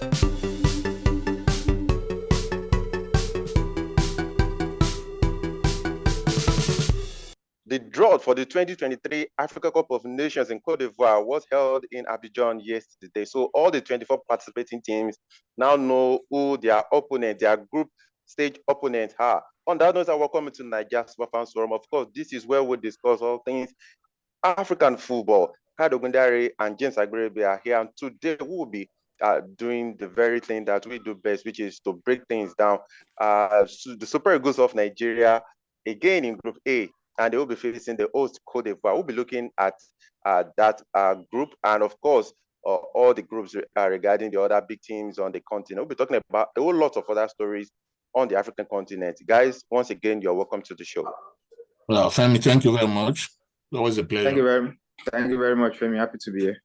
The draw for the 2023 Africa Cup of Nations in Cote d'Ivoire was held in Abidjan yesterday. So all the 24 participating teams now know who their opponent, their group stage opponents are. On that note, I welcome you to Nigeria Superfans Forum. Of course, this is where we discuss all things African football. Kado Gundari and James Agberebe are here, and today we will be doing the very thing that we do best, which is to break things down. So the Super Eagles of Nigeria, again in Group A, and they will be facing the host Cote d'Ivoire. We'll be looking at that group, and of course, all the groups regarding the other big teams on the continent. We'll be talking about a whole lot of other stories on the African continent. Guys, once again, you're welcome to the show. Well, Femi, thank you very much. It was a pleasure. Thank you very much, Femi. Happy to be here.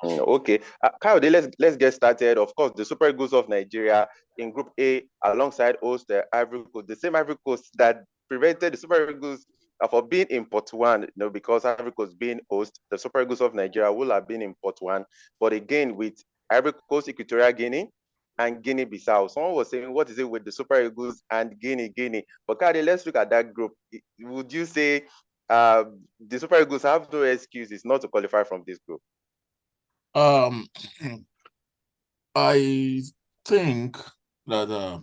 Okay, Kayode, let's get started. Of course, the Super Eagles of Nigeria in Group A, alongside host the Ivory Coast, the same Ivory Coast that prevented the Super Eagles for being in Pot 1, because Ivory Coast being host, the Super Eagles of Nigeria will have been in Pot 1. But again, with Ivory Coast, Equatorial Guinea, and Guinea-Bissau. Someone was saying, what is it with the Super Eagles and Guinea? But Kayode, let's look at that group. Would you say the Super Eagles have no excuses not to qualify from this group? I think that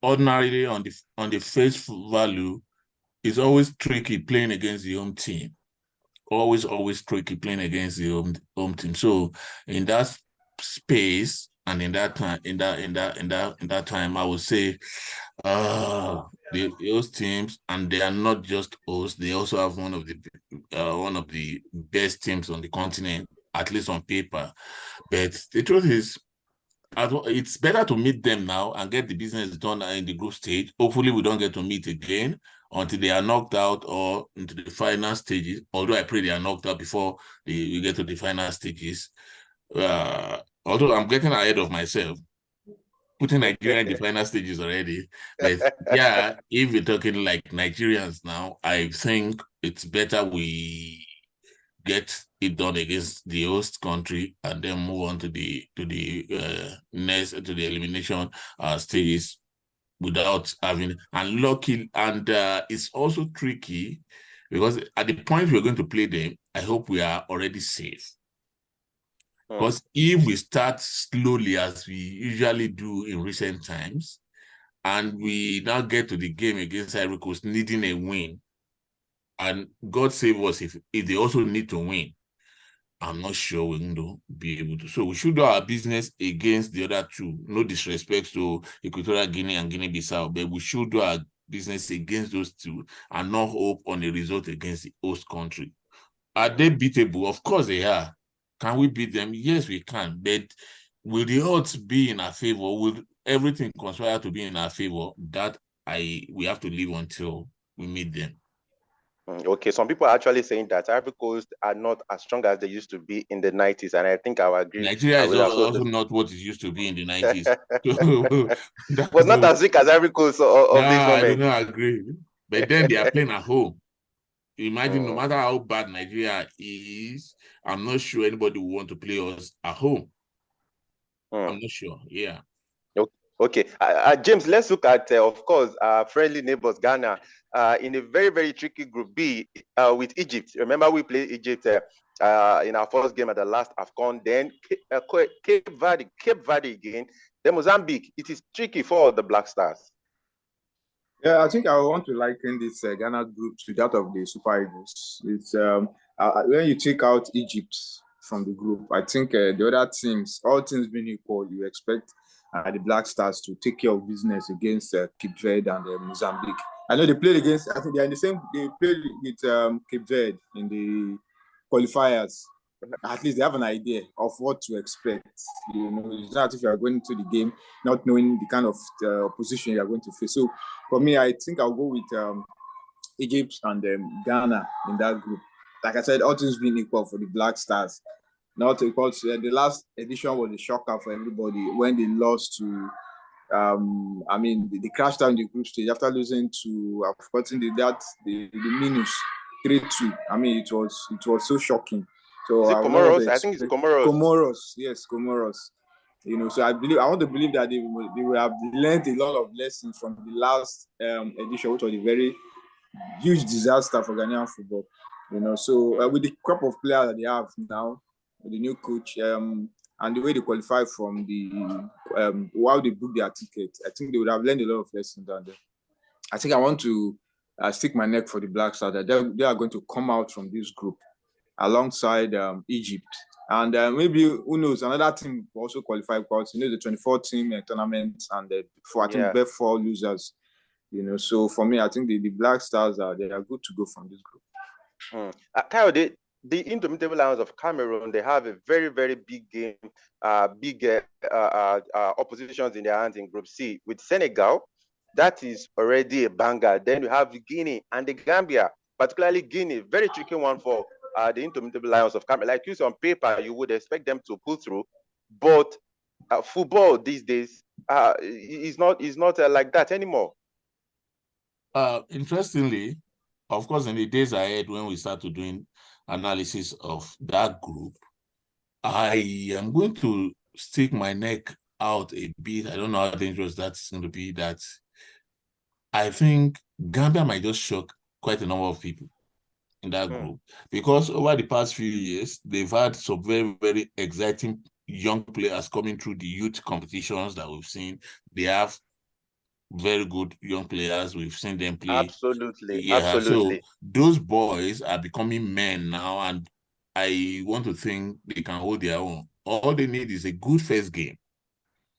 ordinarily on the face value, it's always tricky playing against the home team. Always tricky playing against the home team. So in that space and in that time, I would say the host teams, and they are not just hosts, they also have one of the best teams on the continent, at least on paper. But the truth is, it's better to meet them now and get the business done in the group stage. Hopefully, we don't get to meet again until they are knocked out or into the final stages. Although I pray they are knocked out before we get to the final stages. Although I'm getting ahead of myself, putting Nigeria in the final stages already. But yeah, if we're talking like Nigerians now, I think it's better we get it done against the host country and then move on to the elimination stages without having unlucky. And it's also tricky because at the point we're going to play them, I hope we are already safe. Because if we start slowly, as we usually do in recent times, and we now get to the game against Ivory Coast needing a win, and God save us if they also need to win, I'm not sure we're going to be able to. So we should do our business against the other two. No disrespect to Equatorial Guinea and Guinea-Bissau, but we should do our business against those two and not hope on a result against the host country. Are they beatable? Of course they are. Can we beat them? Yes, we can. But will the odds be in our favor? Will everything conspire to be in our favor? That we have to leave until we meet them. Okay, some people are actually saying that Ivory Coast are not as strong as they used to be in the 90s, and I think I would agree. Nigeria is also not what it used to be in the 90s. But not as weak as Ivory Coast of this moment. I do not agree. But then they are playing at home. Imagine, no matter how bad Nigeria is, I'm not sure anybody will want to play us at home. I'm not sure. Yeah. Okay. James, let's look at, of course, friendly neighbors, Ghana, in a very, very tricky Group B with Egypt. Remember, we played Egypt in our first game at the last AFCON. Then Cape Verde again. Then Mozambique. It is tricky for the Black Stars. Yeah, I think I want to liken this Ghana group to that of the Super Eagles. It's when you take out Egypt from the group, I think the other teams, all teams being equal, you expect the Black Stars to take care of business against Cape Verde and Mozambique. I know they played against, I think they're in the same, they played with Cape Verde in the qualifiers. At least they have an idea of what to expect. You know, it's not if you are going into the game not knowing the kind of opposition you are going to face. So for me, I think I'll go with Egypt and Ghana in that group. Like I said, all things being equal for the Black Stars. Not because the last edition was a shocker for everybody when they lost to. They crashed out in the group stage after losing to. I've forgotten the minus 3-2. I mean, it was so shocking. So Is it Comoros? I think it's Comoros. Comoros, yes, Comoros. So I want to believe that they will have learned a lot of lessons from the last edition, which was a very huge disaster for Ghanaian football. So with the crop of players that they have now, with the new coach, and the way they qualify from the while they book their tickets, I think they would have learned a lot of lessons. And I think I want to stick my neck for the Black Stars that they are going to come out from this group alongside Egypt. And maybe, who knows, another team will also qualify because, the 24 team tournament and the best 4 losers. So for me, I think the Black Stars they are good to go from this group. Kyle, the Indomitable Lions of Cameroon, they have a very, very big game, oppositions in their hands in Group C with Senegal. That is already a banger. Then you have Guinea and the Gambia, particularly Guinea, very tricky one for the Indomitable Lions of Cameroon. Like you see on paper, you would expect them to pull through, but football these days is not like that anymore. Interestingly, of course, in the days ahead, when we start to doing analysis of that group, I am going to stick my neck out a bit. I don't know how dangerous that's going to be. That I think Gambia might just shock quite a number of people in that group, because over the past few years, they've had some very, very exciting young players coming through the youth competitions that we've seen. They have very good young players. We've seen them play. Absolutely. So those boys are becoming men now, and I want to think they can hold their own. All they need is a good first game.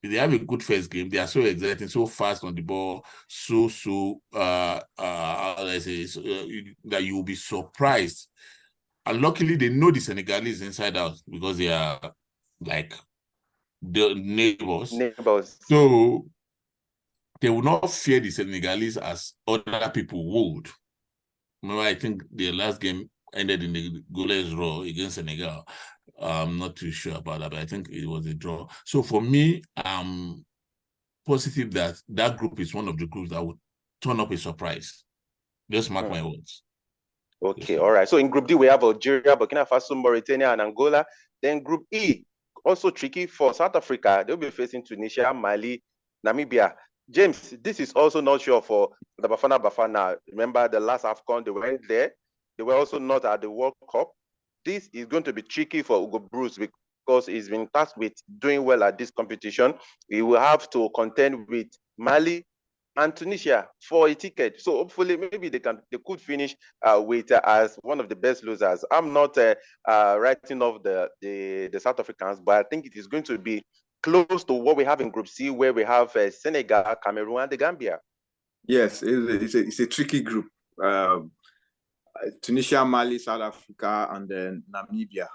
If they have a good first game, they are so exciting, so fast on the ball, that you will be surprised. And luckily, they know the Senegalese inside out because they are like the neighbors. So they will not fear the Senegalese as other people would. Remember, I think the last game ended in the goalless draw against Senegal. I'm not too sure about that, but I think it was a draw. So for me, I'm positive that group is one of the groups that would turn up a surprise. Just mark my words. Okay, all right. So in Group D, we have Algeria, Burkina Faso, Mauritania, and Angola. Then Group E, also tricky for South Africa. They'll be facing Tunisia, Mali, Namibia. James, this is also not sure for the Bafana. Remember the last AFCON, they went there. They were also not at the World Cup. This is going to be tricky for Hugo Bruce because he's been tasked with doing well at this competition. He will have to contend with Mali and Tunisia for a ticket. So hopefully, maybe they could finish with as one of the best losers. I'm not writing off the South Africans, but I think it is going to be close to what we have in Group C, where we have Senegal, Cameroon, and the Gambia. Yes, it's a tricky group. Tunisia, Mali, South Africa, and then Namibia.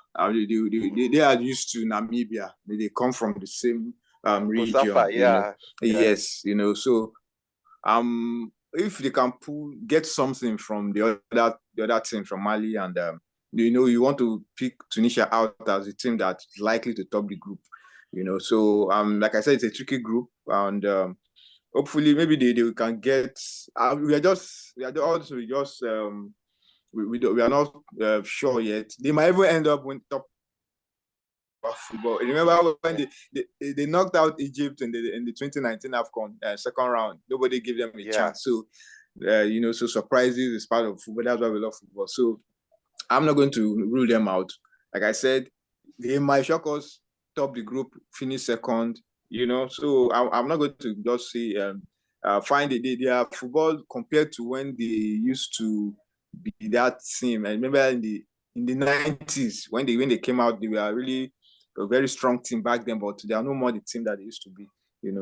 They are used to Namibia. They come from the same region. Musafa, Yes, so if they can get something from the other team from Mali, and you want to pick Tunisia out as a team that's likely to top the group. So like I said, it's a tricky group, and hopefully maybe they can get. We are not sure yet. They might even end up with top football. Remember when they knocked out Egypt in the 2019 AFCON second round? Nobody gave them a chance. So so surprises is part of football. That's why we love football. So I'm not going to rule them out. Like I said, they might shock us, top the group, finish second. So I'm not going to just say find their football compared to when they used to be that team. I remember in the 90s when they came out, they were really a very strong team back then, but they are no more the team that they used to be.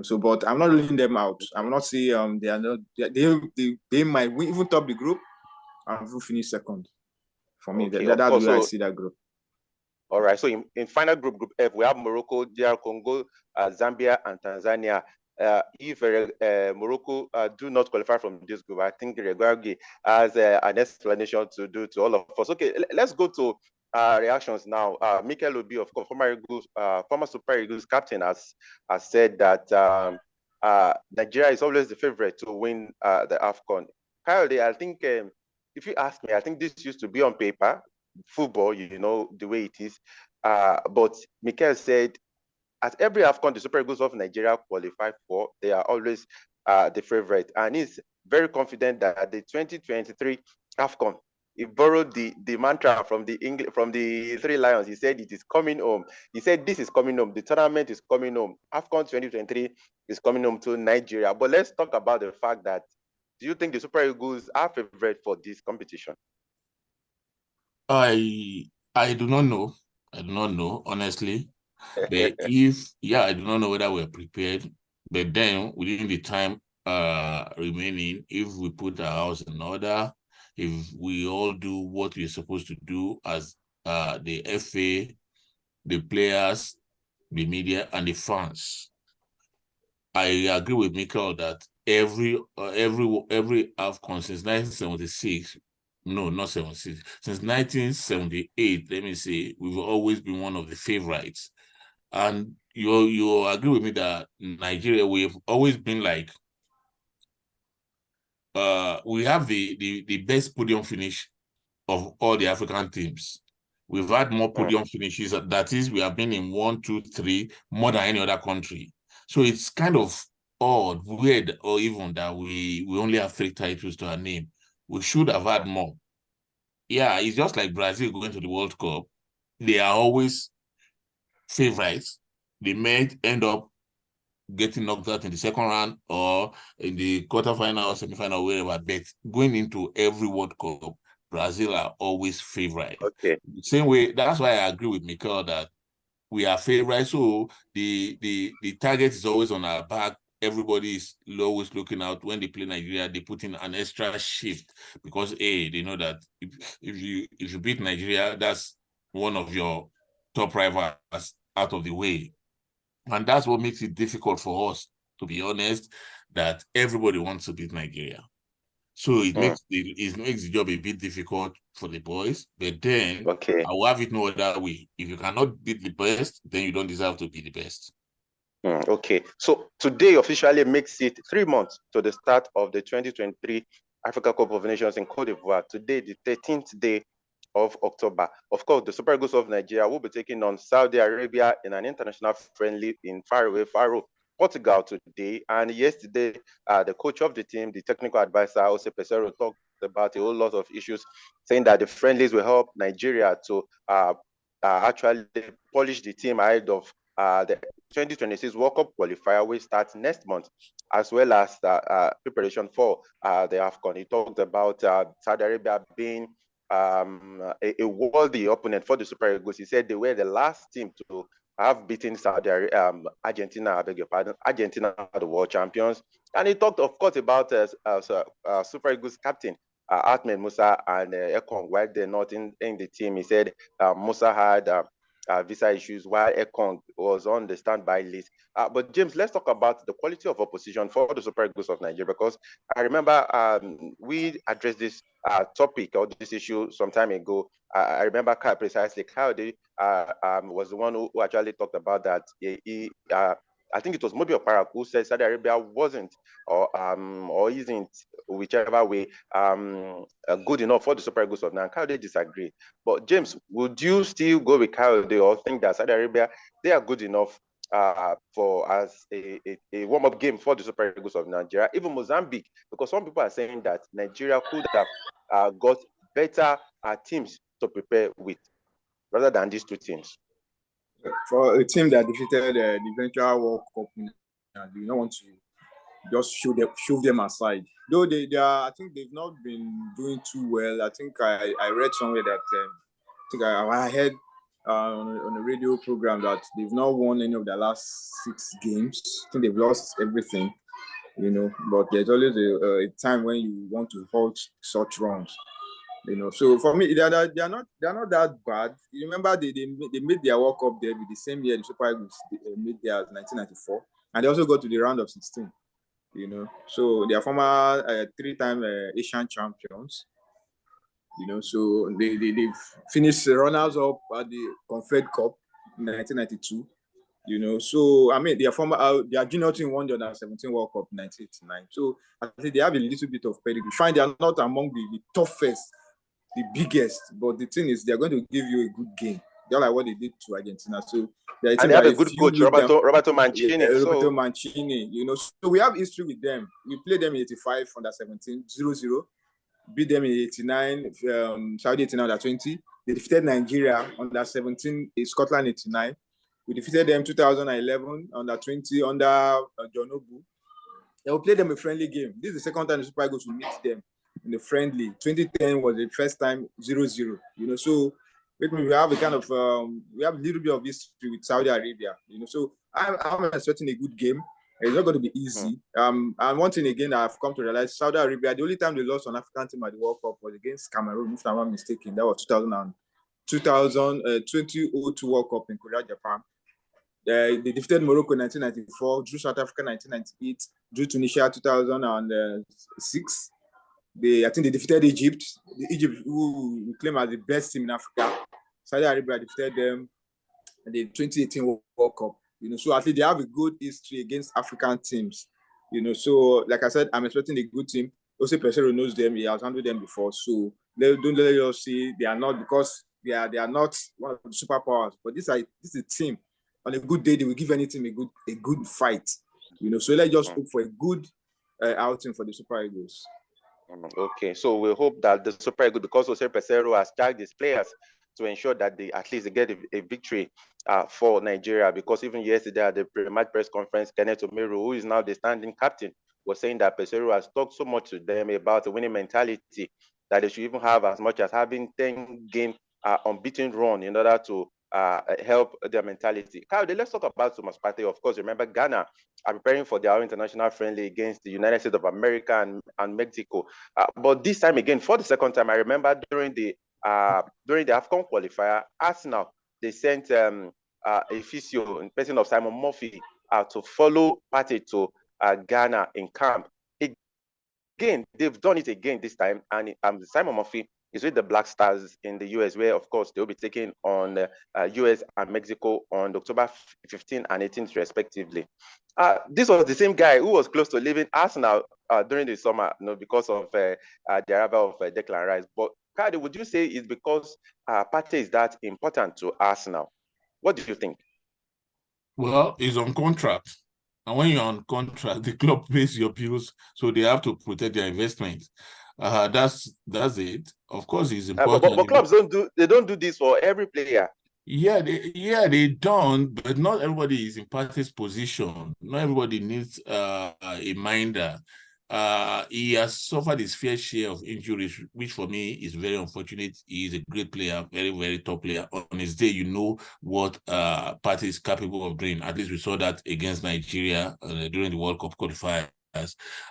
So but I'm not ruling them out. I'm not saying they are not. They might even top the group and will finish second. For me, that's the way I see that group. All right. So in final group F, we have Morocco, DR Congo, Zambia, and Tanzania. If Morocco do not qualify from this group, I think Reguagi has an explanation to do to all of us. Okay, let's go to reactions now. Mikel Obi, of course, former Super Eagles captain, has said that Nigeria is always the favorite to win the AFCON. Kyle, I think if you ask me, I think this used to be on paper, football, the way it is. But Mikel said at every AFCON the Super Eagles of Nigeria qualify for, they are always the favorite. And he's very confident that the 2023 AFCON, he borrowed the mantra from the Three Lions. He said it is coming home. He said this is coming home. The tournament is coming home. AFCON 2023 is coming home to Nigeria. But let's talk about the fact that, do you think the Super Eagles are favorite for this competition? I do not know. I do not know, honestly. But I do not know whether we're prepared. But then within the time remaining, if we put our house in order, if we all do what we're supposed to do as the FA, the players, the media, and the fans, I agree with Michael that every AFCON since 1976, no, not 76, since 1978, let me say, we've always been one of the favorites. And you agree with me that Nigeria, we've always been like, we have the best podium finish of all the African teams. We've had more podium finishes. That is, we have been in 1, 2, 3 more than any other country. So it's kind of odd, weird, or even that we only have 3 titles to our name. We should have had more. Yeah, it's just like Brazil going to the World Cup. They are always favorites. They may end up getting knocked out in the second round or in the quarterfinal or semifinal, wherever. But going into every World Cup, Brazil are always favorite. Okay. The same way, that's why I agree with Mikel that we are favorite. So the target is always on our back. Everybody is always looking out. When they play Nigeria, they put in an extra shift because they know that if you beat Nigeria, that's one of your top rivals out of the way. And that's what makes it difficult for us, to be honest, that everybody wants to beat Nigeria. So it makes the job a bit difficult for the boys. But then I will have it no other way. If you cannot beat the best, then you don't deserve to be the best. Okay. So today officially makes it 3 months to the start of the 2023 Africa Cup of Nations in Cote d'Ivoire. Today, the 13th day of October. Of course, the Super Eagles of Nigeria will be taking on Saudi Arabia in an international friendly in faraway Faro, Portugal today. And yesterday, the coach of the team, the technical advisor, Jose Pesero, talked about a whole lot of issues, saying that the friendlies will help Nigeria to actually polish the team ahead of the 2026 World Cup qualifier, which starts next month, as well as preparation for the AFCON. He talked about Saudi Arabia being a worthy opponent for the Super Eagles. He said they were the last team to have beaten Argentina, I beg your pardon. Argentina are the world champions. And he talked, of course, about Super Eagles captain Ahmed Musa and Ekong, while they're not in the team. He said Musa had visa issues while Ekong was on the standby list. But James, let's talk about the quality of opposition for the Super Eagles of Nigeria, because I remember we addressed this topic or this issue some time ago. I remember precisely Kayode was the one who actually talked about that. I think it was Mobi Oparak who said Saudi Arabia wasn't or isn't, whichever way, good enough for the Super Eagles of Nigeria. Kayode disagreed. But James, would you still go with Kayode or think that Saudi Arabia, they are good enough for as a warm-up game for the Super Eagles of Nigeria, even Mozambique? Because some people are saying that Nigeria could have got better teams to prepare with rather than these 2 teams. For a team that defeated the eventual World Cup, you don't want to just shove them aside. Though they are, I think they've not been doing too well. I think I read somewhere that I heard on a radio program that they've not won any of their last 6 games. I think they've lost everything, But there's always a time when you want to halt such runs. So for me, they're not that bad. You remember they made their World Cup debut the same year the Super Eagles made theirs 1994, and they also got to the round of 16. So they are former 3-time Asian champions. So they've finished runners up at the Confed Cup in 1992. So I mean, their junior team won the under-17 World Cup in 1989. So I think they have a little bit of pedigree. Fine, they are not among the toughest, the biggest, but the thing is, they're going to give you a good game. just like what they did to Argentina. So they're a And team they have that a good if you coach, look them, Roberto Mancini. Roberto Mancini, you know, so we have history with them. We played them in 85 under 17, 0-0. Beat them in 89, Saudi 89 under 20. They defeated Nigeria under 17 in Scotland 89. We defeated them 2011 under 20 under John Obu. They will play them a friendly game. This is the second time the Super Eagles will meet them in the friendly. 2010 was the first time 0-0. You know, so we have a kind of we have a little bit of history with Saudi Arabia. You know, so I'm expecting a good game. It's not going to be easy. And one thing again I've come to realize, Saudi Arabia, the only time they lost on African team at the World Cup was against Cameroon, if I'm not mistaken. That was 2002 World Cup in Korea, Japan. They defeated Morocco in 1994, drew South Africa 1998, drew Tunisia 2006. I think they defeated Egypt. Egypt, who we claim as the best team in Africa. Saudi Arabia defeated them in the 2018 World Cup. You know, so I think they have a good history against African teams. You know, so like I said, I'm expecting a good team. Jose Peseiro knows them. He has handled them before. So don't let us see they are not, because they are not one of the superpowers. But this is a team. On a good day, they will give any team a good fight. You know, so let's just hope for a good outing for the Super Eagles. Okay, so we hope that the Super Eagles, because Jose Peseiro has charged his players to ensure that they at least get a victory for Nigeria, because even yesterday at the pre-match press conference, Kenneth Omeru, who is now the standing captain, was saying that Peseiro has talked so much to them about the winning mentality that they should even have as much as having 10-game unbeaten run in order to help their mentality. Kyle, let's talk about Thomas Partey. Of course, remember Ghana are preparing for their international friendly against the United States of America and Mexico. But this time again, for the second time, I remember during the AFCON qualifier, Arsenal, they sent a physio in person of Simon Murphy to follow Partey to Ghana in camp. Again, they've done it again this time, and Simon Murphy is with the Black Stars in the US, where, of course, they'll be taking on US and Mexico on October 15 and 18th, respectively. This was the same guy who was close to leaving Arsenal during the summer, because of the arrival of Declan Rice. But, Kadi, would you say it's because Partey is that important to Arsenal? What do you think? Well, he's on contract. And when you're on contract, the club pays your bills, so they have to protect their investment. That's it. Of course, it's important. But clubs don't do this for every player. Yeah, they don't, but not everybody is in Partey's position. Not everybody needs a minder. He has suffered his fair share of injuries, which for me is very unfortunate. He is a great player, very, very top player. On his day, you know what Partey is capable of doing. At least we saw that against Nigeria during the World Cup qualifiers.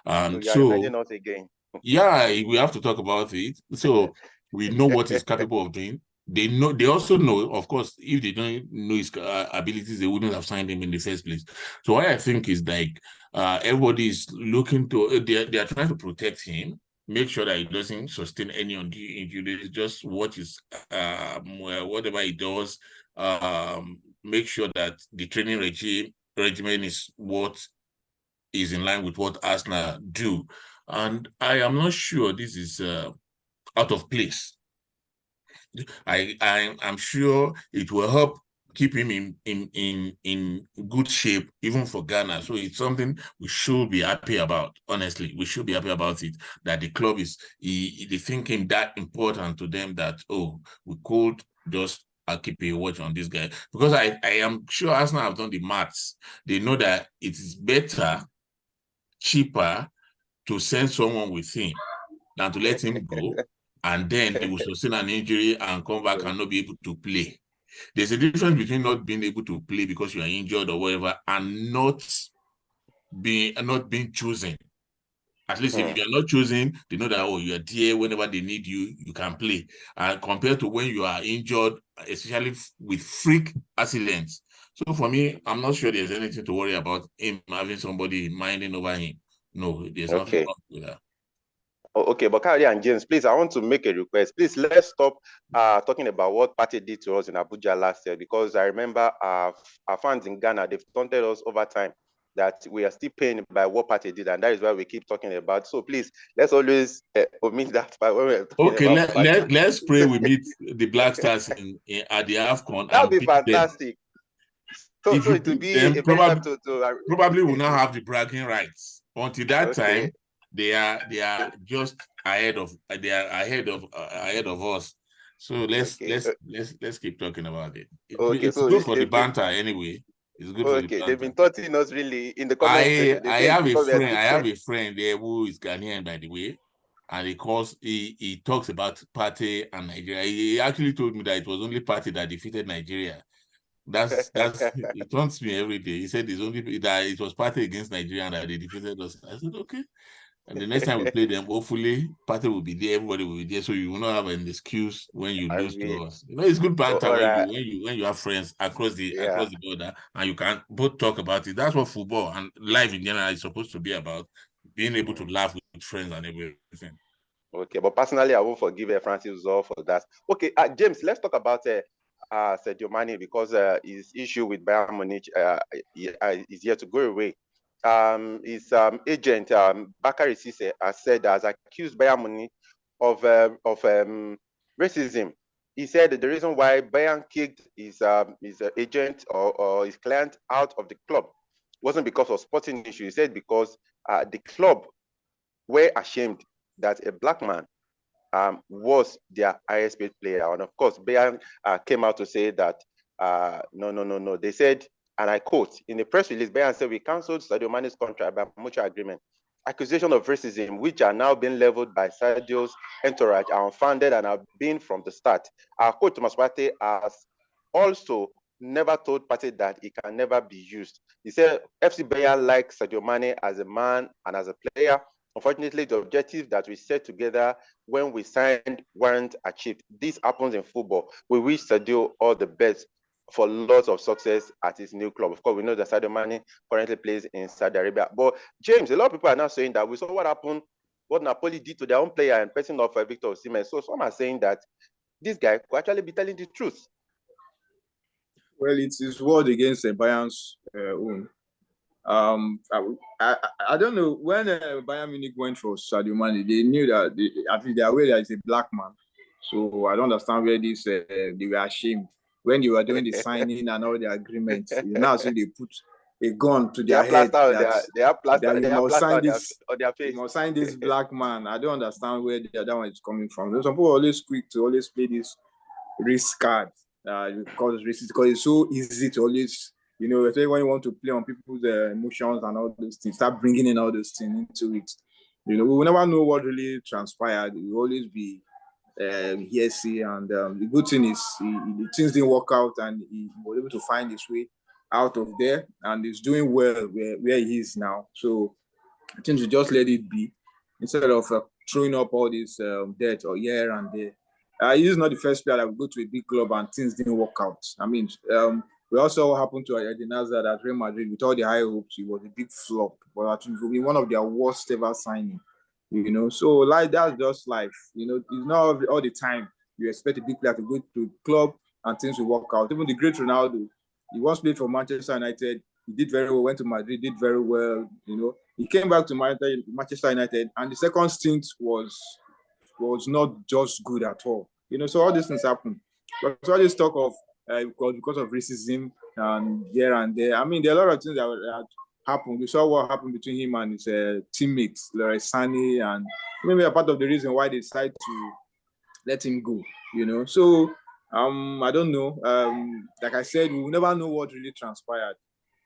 Reminding us again. Yeah, we have to talk about it. So we know what he's capable of doing. They also know, of course, if they don't know his abilities, they wouldn't have signed him in the first place. So what I think is like everybody is looking to they are trying to protect him, make sure that he doesn't sustain any injuries, just watch his whatever he does, make sure that the training regimen is what is in line with what Arsenal do. And I am not sure this is out of place. I'm sure it will help keep him in good shape, even for Ghana. So it's something we should be happy about. Honestly, we should be happy about it. That the club they think him that important to them that we could just keep a watch on this guy, because I am sure Arsenal have done the maths. They know that it is better, cheaper to send someone with him than to let him go, and then he will sustain an injury and come back and not be able to play. There's a difference between not being able to play because you are injured or whatever, and not being chosen. At least if you are not chosen, they know that you are there whenever they need you, you can play. And compared to when you are injured, especially with freak accidents. So for me, I'm not sure there's anything to worry about him having somebody minding over him. No, there's nothing wrong with that. Okay, but Kari and James, please, I want to make a request. Please, let's stop talking about what Partey did to us in Abuja last year, because I remember our fans in Ghana, they've taunted us over time that we are still pained by what Partey did, and that is why we keep talking about. So please, let's always omit that part when we're talking Okay, about Partey. let's pray we meet the Black Stars at the AFCON That would and be beat them. fantastic. So If you it will beat be them, a better time to probably will not have the bragging rights. Until that okay. time, they are just ahead of us. So let's keep talking about it. Okay, It's so good for the banter anyway. It's good for the okay, they've banter. been taunting us really in the comment section. They I say have a because we are friend. I have different. a friend there who is Ghanaian, by the way, and he talks about Partey and Nigeria. He actually told me that it was only Partey that defeated Nigeria. That's it taunts me every day. He said it's only that it was Partey against Nigeria and that they defeated us. I said okay. And the next time we play them, hopefully Partey will be there, everybody will be there, so you will not have an excuse when you I lose mean, to us. You know, it's good banter all when right. you have friends across the Yeah. border and you can both talk about it. That's what football and life in general is supposed to be about, being able to laugh with friends and everything. Okay, but personally, I won't forgive Francis Zoll for that. Okay, James, let's talk about Sadio Mane because his issue with Bayern Munich is yet to go away. His agent, Bakary Cisse, has accused Bayern Munich of racism. He said that the reason why Bayern kicked his agent or his client out of the club wasn't because of sporting issue. He said because the club were ashamed that a black man was their highest paid player. And of course, Bayern came out to say that no. They said, and I quote, in the press release, Bayern said, we cancelled Sadio Mane's contract by mutual agreement. Accusation of racism, which are now being leveled by Sadio's entourage, are unfounded and have been from the start. Our coach, Thomas Partey, has also never told Partey that he can never be used. He said, FC Bayern likes Sadio Mane as a man and as a player. Unfortunately, the objectives that we set together when we signed weren't achieved. This happens in football. We wish Sadio all the best for lots of success at his new club. Of course, we know that Sadio Mane currently plays in Saudi Arabia. But James, a lot of people are now saying that we saw what happened, what Napoli did to their own player and person of Victor Osimhen. So some are saying that this guy could actually be telling the truth. Well, it's his word against Bayern's own. I don't know when Bayern Munich went for Sadio Mane, they knew that at least they are aware that he's a black man. So I don't understand where this they were ashamed when they were doing the signing and all the agreements. You know, as if they put a gun to their head that you must sign this on their face. You must sign this black man. I don't understand where the other one is coming from. Some people always quick to always play this risk card because it's so easy to always, you know, especially when you want to play on people's emotions and all those things, start bringing in all those things into it. You know, we will never know what really transpired. It will always be hearsay. And the good thing is, the things didn't work out, and he was able to find his way out of there, and he's doing well where he is now. So I think we just let it be instead of throwing up all this debt or here and there. He's not the first player that will go to a big club and things didn't work out. I mean, we also happened to Eden Hazard at Real Madrid with all the high hopes. He was a big flop, but I think it will be one of their worst ever signing. You know, so like that's just life. You know, it's not all the time you expect a big player to go to a club and things will work out. Even the great Ronaldo, he once played for Manchester United. He did very well. Went to Madrid, did very well. You know, he came back to Manchester United, and the second stint was not just good at all. You know, so all these things happen. But all this talk of because of racism and here and there. I mean, there are a lot of things that happened. We saw what happened between him and his teammates, Leroy Sané, and maybe a part of the reason why they decided to let him go. You know, so I don't know. Like I said, we will never know what really transpired.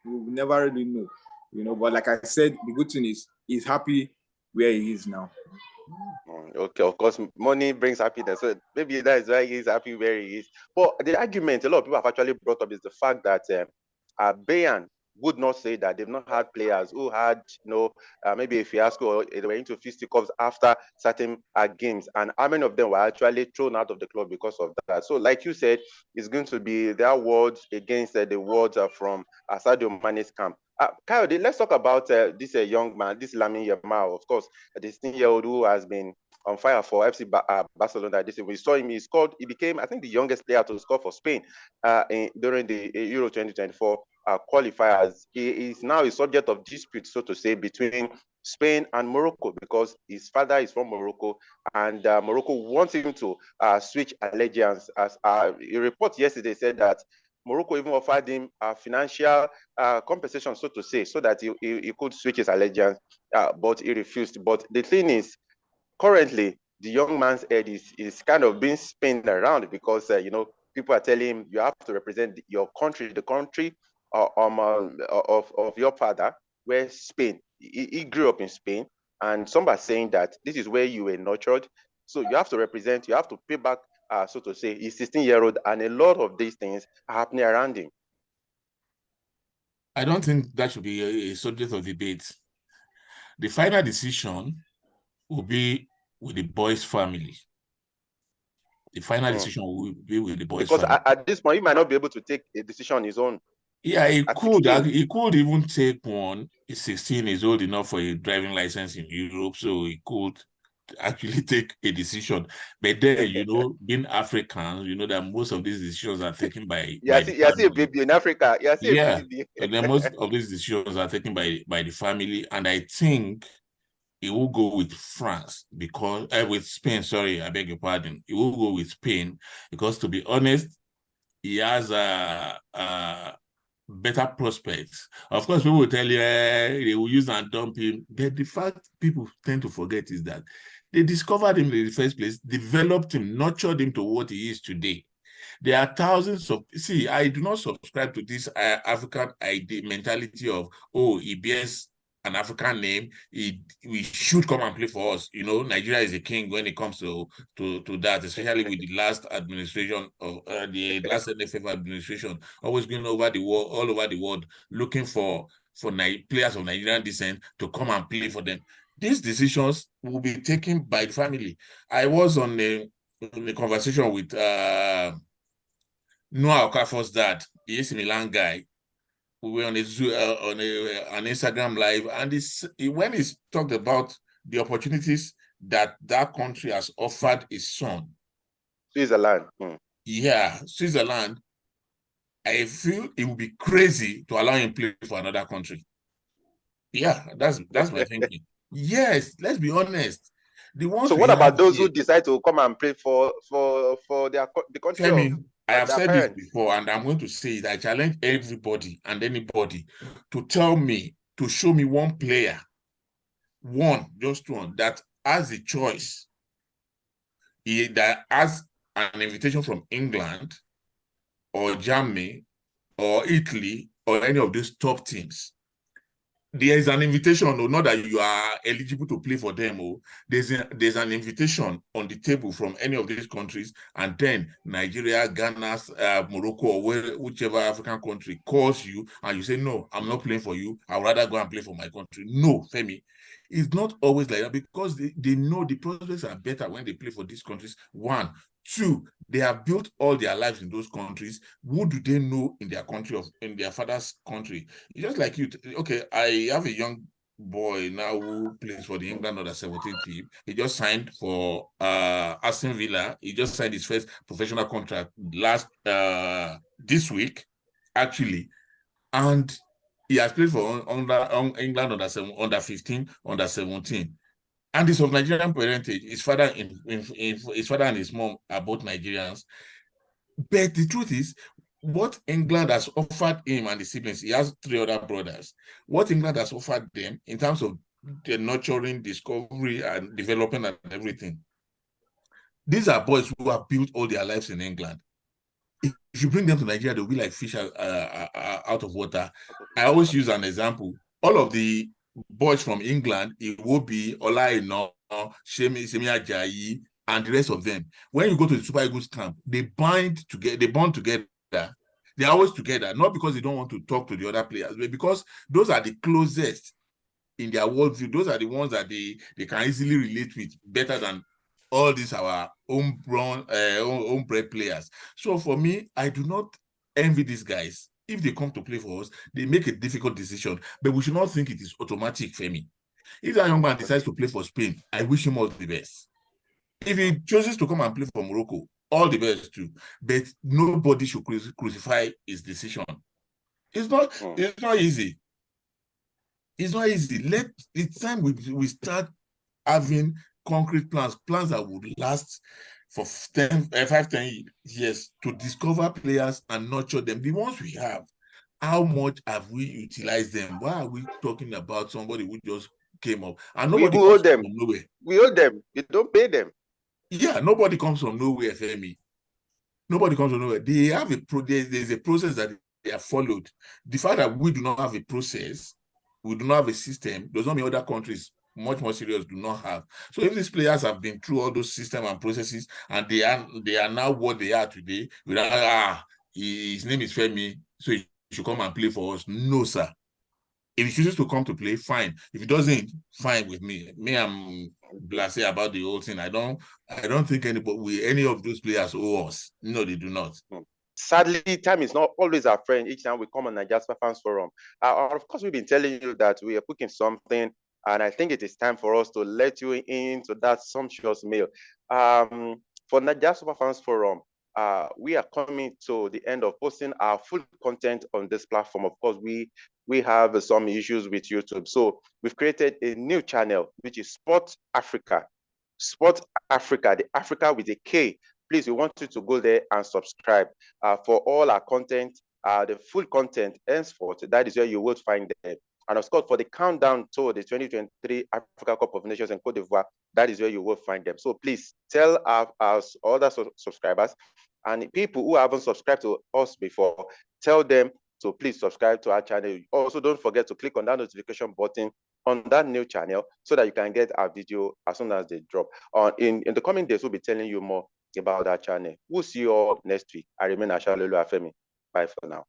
We will never really know. You know, but like I said, the good thing is he's happy where he is now. Okay, of course, money brings happiness. So maybe that is why he's happy where he is. But the argument a lot of people have actually brought up is the fact that Bayern would not say that they've not had players who had, maybe a fiasco or they were into fisticuffs after certain games. And how many of them were actually thrown out of the club because of that? So like you said, it's going to be their words against the words from Sadio Mane's camp. Kyle, let's talk about this young man, this Lamine Yamal, of course, a 16-year-old who has been on fire for FC Barcelona. We saw him. He became, I think, the youngest player to score for Spain during the Euro 2024 qualifiers is now a subject of dispute, so to say, between Spain and Morocco, because his father is from Morocco, and Morocco wants him to switch allegiance. As a report yesterday said that Morocco even offered him financial compensation, so to say, so that he could switch his allegiance, but he refused. But the thing is, currently, the young man's head is kind of being spinned around, because people are telling him you have to represent your country, the country of your father, where Spain. He grew up in Spain, and some are saying that this is where you were nurtured, so you have to represent, you have to pay back, so to say. He's 16-year-old, and a lot of these things are happening around him. I don't think that should be a subject of debate. The final decision will be with the boy's family. The final decision will be with the boy's family. Because at this point, he might not be able to take a decision on his own. Yeah, he could. 16. He could even take one. He's 16, is old enough for a driving license in Europe, so he could actually take a decision. But then, being African, you know that most of these decisions are taken by Yeah, the see a family. baby in Africa. Yeah, see Yeah, a baby. and then most of these decisions are taken by the family, and I think he will go with France because with Spain. Sorry, I beg your pardon. He will go with Spain because, to be honest, he has a better prospects. Of course, people will tell you they will use and dump him. But the fact people tend to forget is that they discovered him in the first place, developed him, nurtured him to what he is today. There are thousands of, see, I do not subscribe to this African idea mentality of, oh, he bears an African name, we should come and play for us. Nigeria is a king when it comes to that, especially with the last administration of the last NFF administration, always going over the world, all over the world, looking for players of Nigerian descent to come and play for them. These decisions will be taken by the family. I was on a conversation with Noah Okafor's dad, the AC Milan guy. We were on an Instagram live, and when he's talked about the opportunities that country has offered his son. Switzerland. Yeah, Switzerland. I feel it would be crazy to allow him play for another country. Yeah, that's my thinking. Yes, let's be honest. So what about those who decide to come and play for the country Femi, of I have said parents? this before, and I'm going to say it. I challenge everybody and anybody to tell me, to show me one player, just one, that has a choice, that has an invitation from England or Germany or Italy or any of those top teams. There is an invitation, not that you are eligible to play for them. There's an invitation on the table from any of these countries, and then Nigeria, Ghana, Morocco, or whichever African country calls you, and you say, no, I'm not playing for you. I'd rather go and play for my country. No, Femi. It's not always like that, because they know the prospects are better when they play for these countries. One. Two, they have built all their lives in those countries. Who do they know in their country, in their father's country? It's just like you. Okay, I have a young boy now who plays for the England under-17 team. He just signed for Aston Villa. He just signed his first professional contract this week, actually, and he has played for England under-15, under-17. And he's of Nigerian parentage. His father and his mom are both Nigerians. But the truth is, what England has offered him and the siblings, he has 3 other brothers. What England has offered them in terms of the nurturing, discovery, and development and everything. These are boys who have built all their lives in England. If you bring them to Nigeria, they'll be like fish out of water. I always use an example. All of the boys from England, it will be Olaino, Semi Ajayi, and the rest of them. When you go to the Super Eagles camp, they bond together. They're always together, not because they don't want to talk to the other players, but because those are the closest in their worldview. Those are the ones that they can easily relate with better than all these our homegrown players. So for me, I do not envy these guys. If they come to play for us, they make a difficult decision, but we should not think it is automatic, Femi. If that young man decides to play for Spain, I wish him all the best. If he chooses to come and play for Morocco, all the best too. But nobody should crucify his decision. It's not easy. It's not easy. It's time we start having concrete plans that would last for 5-10 years to discover players and nurture them. The ones we have, how much have we utilized them? Why are we talking about somebody who just came up and nobody comes from nowhere? We owe them. We don't pay them. Yeah, nobody comes from nowhere, Femi. Nobody comes from nowhere. They have there's a process that they have followed. The fact that we do not have a process, we do not have a system, does not mean other countries much more serious do not have. So if these players have been through all those systems and processes and they are now what they are today, without his name is Femi, so he should come and play for us. No, sir. If he chooses to come to play, fine. If he doesn't, fine with me. I'm blasé about the whole thing. I don't think any of those players owe us. No, they do not. Sadly, time is not always our friend each time we come on Nigeria Fans Forum. Of course, we've been telling you that we are cooking something, and I think it is time for us to let you into that sumptuous meal. For Nigeria Fans Forum, we are coming to the end of posting our full content on this platform. Of course, we have some issues with YouTube. So we've created a new channel, which is Sport Africa. Sport Africa, the Africa with a K. Please, we want you to go there and subscribe for all our content, the full content henceforth. That is where you will find them. And of course, for the countdown to the 2023 Africa Cup of Nations in Cote d'Ivoire, that is where you will find them. So please tell our other subscribers and people who haven't subscribed to us before, tell them to please subscribe to our channel. Also, don't forget to click on that notification button on that new channel so that you can get our video as soon as they drop. In the coming days, we'll be telling you more about that channel. We'll see you all next week. I remain Ashalolu Afemi. Bye for now.